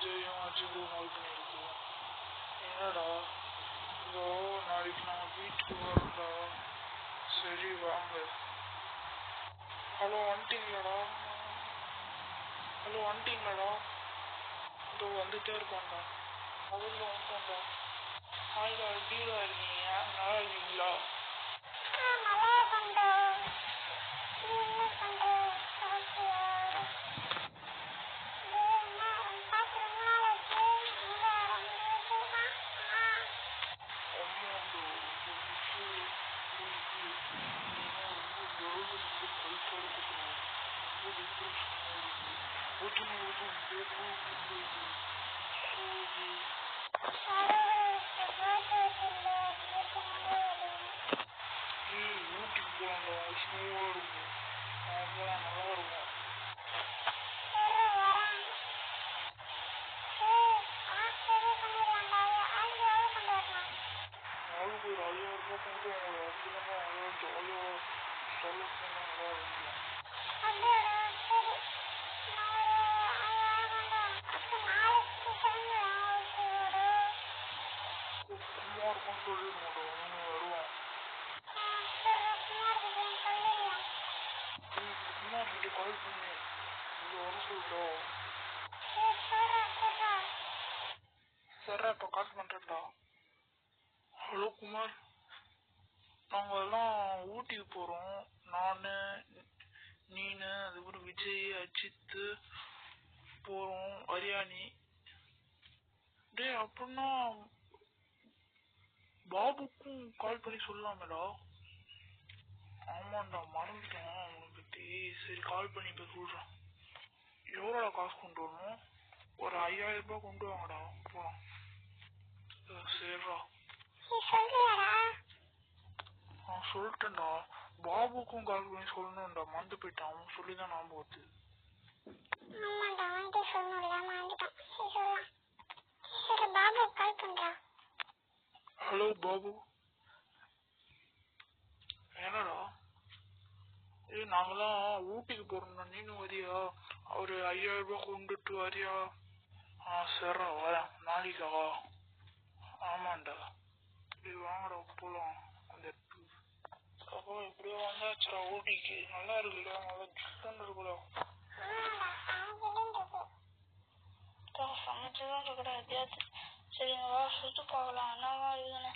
விஜயும் அஜித்தும் கால் பண்ணியிருக்கு. என்னடா இதோ நாளைக்கு நாங்கள் வீட்டுக்கு வரோம்டா. சரி வாங்க. ஹலோ வந்துட்டீங்களாடா? ஹலோ வந்துட்டீங்களாடா? இதோ வந்துட்டே இருப்பான்டா. முதல்ல வந்துட்டோம்டா. ஹாய்டா, எப்படிடா இருக்கீங்க? நல்லா இருக்கீங்களா? ஊட்டிக்கு போகலாம்டா, ஸ்னோவா இருக்கும். போகலாம், நல்லா இருக்கும். ஆளுக்கு ஒரு 5000 ரூபாய் கொண்டு வாங்க. அப்படின்னா அவ்வளோ ஜாலியாக செலவு பண்ண நல்லா இருக்கும். குமாருக்கும் சொல்லிட மாட்டோம், அவனும் வருவான். குமார் கிட்ட கால் பண்ணி இங்கே வர சொல்லிட்டா. சரி, இப்போ கால் பண்ணுறேன்டா. ஹலோ குமார், நாங்கள் எல்லாம் ஊட்டிக்கு போகிறோம். நான், நீனு, அதுக்கப்புறம் விஜய், அஜித்து போகிறோம், ஹரியானி. டே அப்படின்னா பாபுக்கும் கால் பண்ணி சொல்லலாமேடா? ஆமாண்டா, மறந்துட்டேன் அவனை பற்றி. சரி, கால் பண்ணி இப்போ சொல்கிறேன். எவ்வளோடா காசு கொண்டு வரணும்? ஒரு 5000 ரூபாய் கொண்டு வாங்கடா, போகலாம். சரிடா. சொல்லிட்டேன்டா. பாபுக்கும் கால் பண்ணி சொல்லணும்டா, மறந்து போயிட்டான். அவன் சொல்லி தான் ஞாபகம் வருது. ஹலோ பாபு, என்னடா? நாங்களாம் ஊட்டிக்கு போறோம்டா, நீனும் வரியா? ஒரு 5000 ரூபாய் கொண்டுட்டு வரியா? சரிடா, வரேன். நாளைக்கா? ஆமாண்டா. இப்படி வாங்கடா, போலாம். அந்த அப்போ இப்படியே வந்தாச்சுடா ஊட்டிக்கு. நல்லா இருக்குல்ல, நல்லா ஜில்லுன்னு இருக்குடா. சமைச்சுதான் இருக்குடா எப்பயாச்சும். சரிங்களா, சுற்றி பார்க்கலாம் என்னவா இருக்குன்னு.